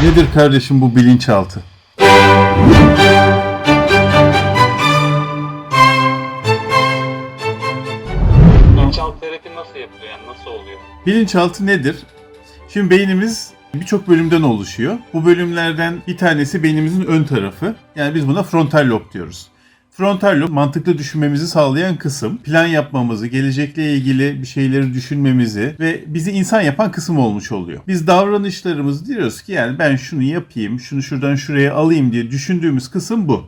Nedir kardeşim bu bilinçaltı? Bilinçaltı terapi nasıl yapılıyor, yani nasıl oluyor? Bilinçaltı nedir? Şimdi beynimiz birçok bölümden oluşuyor. Bu bölümlerden bir tanesi beynimizin ön tarafı. Yani biz buna frontal lob diyoruz. Frontal lob mantıklı düşünmemizi sağlayan kısım. Plan yapmamızı, gelecekle ilgili bir şeyleri düşünmemizi ve bizi insan yapan kısım olmuş oluyor. Biz davranışlarımızı diyoruz ki yani ben şunu yapayım, şunu şuradan şuraya alayım diye düşündüğümüz kısım bu.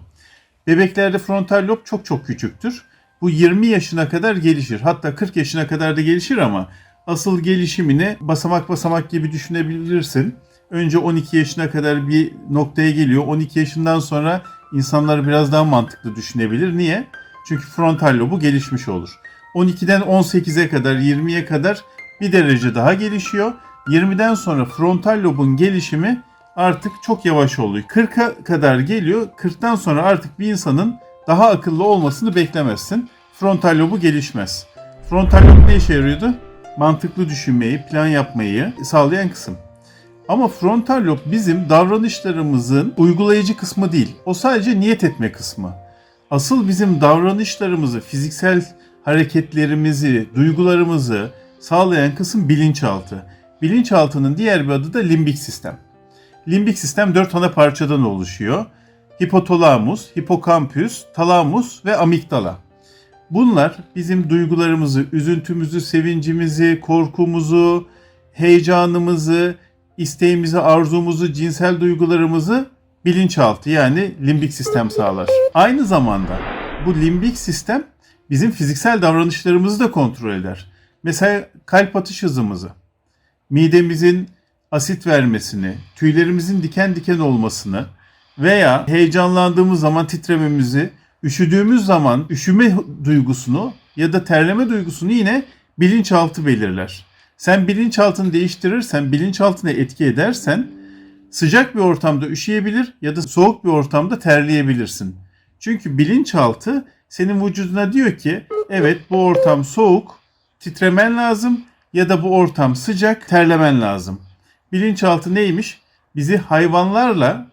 Bebeklerde frontal lob çok küçüktür. Bu 20 yaşına kadar gelişir. Hatta 40 yaşına kadar da gelişir ama asıl gelişimini basamak basamak gibi düşünebilirsin. Önce 12 yaşına kadar bir noktaya geliyor. 12 yaşından sonra insanlar biraz daha mantıklı düşünebilir. Niye? Çünkü frontal lobu gelişmiş olur. 12'den 18'e kadar, 20'ye kadar bir derece daha gelişiyor. 20'den sonra frontal lobun gelişimi artık çok yavaş oluyor. 40'a kadar geliyor. 40'tan sonra artık bir insanın daha akıllı olmasını beklemezsin. Frontal lobu gelişmez. Frontal lob ne işe yarıyordu? Mantıklı düşünmeyi, plan yapmayı sağlayan kısım. Ama frontal lob bizim davranışlarımızın uygulayıcı kısmı değil. O sadece niyet etme kısmı. Asıl bizim davranışlarımızı, fiziksel hareketlerimizi, duygularımızı sağlayan kısım bilinçaltı. Bilinçaltının diğer bir adı da limbik sistem. Limbik sistem 4 ana parçadan oluşuyor. Hipotalamus, hipokampüs, talamus ve amigdala. Bunlar bizim duygularımızı, üzüntümüzü, sevincimizi, korkumuzu, heyecanımızı, isteğimizi, arzumuzu, cinsel duygularımızı bilinçaltı yani limbik sistem sağlar. Aynı zamanda bu limbik sistem bizim fiziksel davranışlarımızı da kontrol eder. Mesela kalp atış hızımızı, midemizin asit vermesini, tüylerimizin diken diken olmasını veya heyecanlandığımız zaman titrememizi, üşüdüğümüz zaman üşüme duygusunu ya da terleme duygusunu yine bilinçaltı belirler. Sen bilinçaltını değiştirirsen, bilinçaltına etki edersen sıcak bir ortamda üşüyebilir ya da soğuk bir ortamda terleyebilirsin. Çünkü bilinçaltı senin vücuduna diyor ki evet bu ortam soğuk, titremen lazım ya da bu ortam sıcak, terlemen lazım. Bilinçaltı neymiş? Bizi hayvanlarla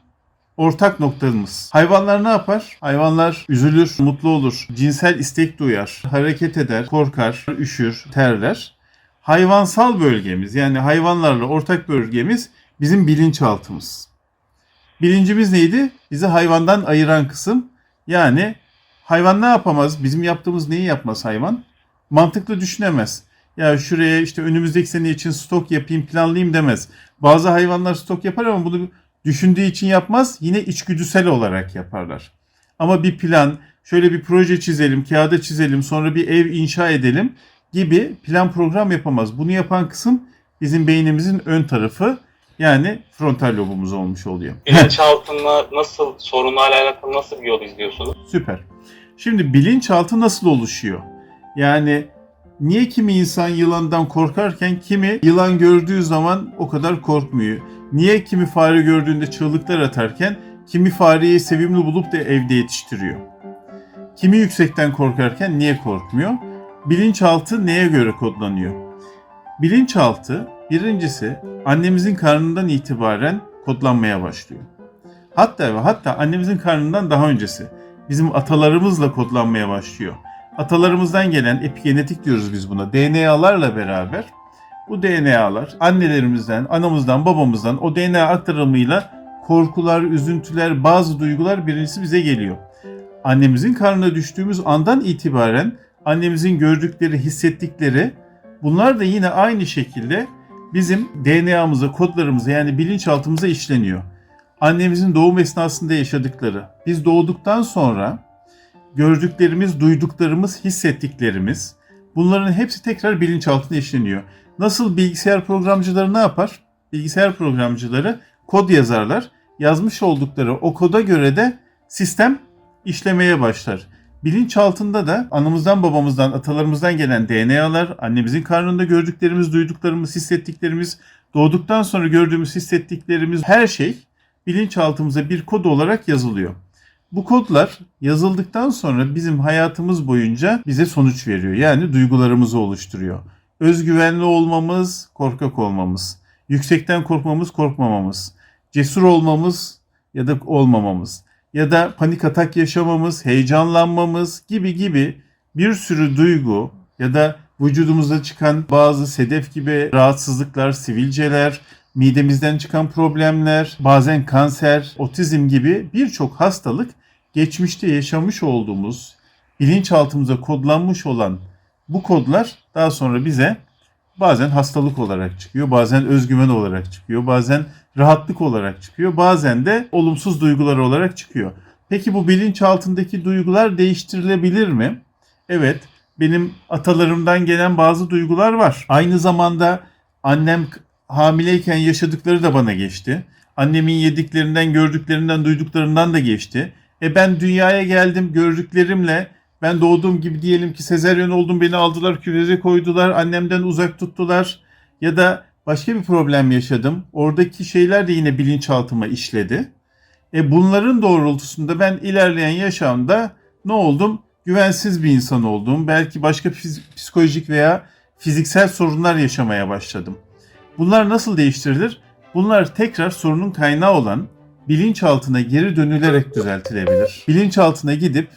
ortak noktamız. Hayvanlar ne yapar? Hayvanlar üzülür, mutlu olur, cinsel istek duyar, hareket eder, korkar, üşür, terler. Hayvansal bölgemiz yani hayvanlarla ortak bölgemiz bizim bilinçaltımız. Bilincimiz neydi? Bizi hayvandan ayıran kısım. Yani hayvan ne yapamaz? Bizim yaptığımız neyi yapmaz hayvan? Mantıklı düşünemez. Ya şuraya işte önümüzdeki sene için stok yapayım, planlayayım demez. Bazı hayvanlar stok yapar ama bunu düşündüğü için yapmaz. Yine içgüdüsel olarak yaparlar. Ama bir plan, şöyle bir proje çizelim, kağıda çizelim, sonra bir ev inşa edelim gibi plan program yapamaz. Bunu yapan kısım bizim beynimizin ön tarafı yani frontal lobumuz olmuş oluyor. Bilinçaltında nasıl, sorunlarla alakalı nasıl bir yol izliyorsunuz? Süper. Şimdi bilinçaltı nasıl oluşuyor? Yani niye kimi insan yılandan korkarken kimi yılan gördüğü zaman o kadar korkmuyor? Niye kimi fare gördüğünde çığlıklar atarken kimi fareyi sevimli bulup da evde yetiştiriyor? Kimi yüksekten korkarken niye korkmuyor? Bilinçaltı neye göre kodlanıyor? Bilinçaltı birincisi annemizin karnından itibaren kodlanmaya başlıyor. Hatta annemizin karnından daha öncesi bizim atalarımızla kodlanmaya başlıyor. Atalarımızdan gelen epigenetik diyoruz biz buna. DNA'larla beraber bu DNA'lar annelerimizden, anamızdan, babamızdan o DNA aktarımıyla korkular, üzüntüler, bazı duygular birincisi bize geliyor. Annemizin karnına düştüğümüz andan itibaren annemizin gördükleri, hissettikleri bunlar da yine aynı şekilde bizim DNA'mıza, kodlarımıza yani bilinçaltımıza işleniyor. Annemizin doğum esnasında yaşadıkları, biz doğduktan sonra gördüklerimiz, duyduklarımız, hissettiklerimiz bunların hepsi tekrar bilinçaltına işleniyor. Nasıl bilgisayar programcıları ne yapar? Bilgisayar programcıları kod yazarlar. Yazmış oldukları o koda göre de sistem işlemeye başlar. Bilinçaltında da anamızdan, babamızdan, atalarımızdan gelen DNA'lar, annemizin karnında gördüklerimiz, duyduklarımız, hissettiklerimiz, doğduktan sonra gördüğümüz, hissettiklerimiz her şey bilinçaltımıza bir kod olarak yazılıyor. Bu kodlar yazıldıktan sonra bizim hayatımız boyunca bize sonuç veriyor. Yani duygularımızı oluşturuyor. Özgüvenli olmamız, korkak olmamız, yüksekten korkmamız, korkmamamız, cesur olmamız ya da olmamamız ya da panik atak yaşamamız, heyecanlanmamız gibi bir sürü duygu ya da vücudumuzda çıkan bazı sedef gibi rahatsızlıklar, sivilceler, midemizden çıkan problemler, bazen kanser, otizm gibi birçok hastalık geçmişte yaşamış olduğumuz, bilinçaltımıza kodlanmış olan bu kodlar daha sonra bize bazen hastalık olarak çıkıyor, bazen özgüven olarak çıkıyor, bazen rahatlık olarak çıkıyor, bazen de olumsuz duygular olarak çıkıyor. Peki bu bilinçaltındaki duygular değiştirilebilir mi? Evet, benim atalarımdan gelen bazı duygular var. Aynı zamanda annem hamileyken yaşadıkları da bana geçti. Annemin yediklerinden, gördüklerinden, duyduklarından da geçti. Ben dünyaya geldim gördüklerimle, ben doğduğum gibi diyelim ki sezaryen oldum, beni aldılar küveze koydular, annemden uzak tuttular ya da başka bir problem yaşadım. Oradaki şeyler de yine bilinçaltıma işledi. Bunların doğrultusunda ben ilerleyen yaşamda ne oldum? Güvensiz bir insan oldum. Belki başka psikolojik veya fiziksel sorunlar yaşamaya başladım. Bunlar nasıl değiştirilir? Bunlar tekrar sorunun kaynağı olan bilinçaltına geri dönülerek düzeltilebilir. Bilinçaltına gidip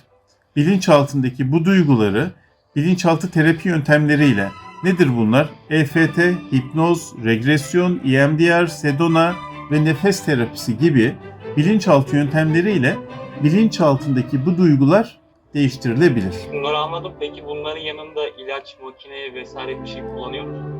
bilinçaltındaki bu duyguları bilinçaltı terapi yöntemleriyle, nedir bunlar? EFT, hipnoz, regresyon, EMDR, sedona ve nefes terapisi gibi bilinçaltı yöntemleriyle bilinçaltındaki bu duygular değiştirilebilir. Bunları anladım. Peki bunların yanında ilaç, makine vesaire bir şey kullanıyor musun?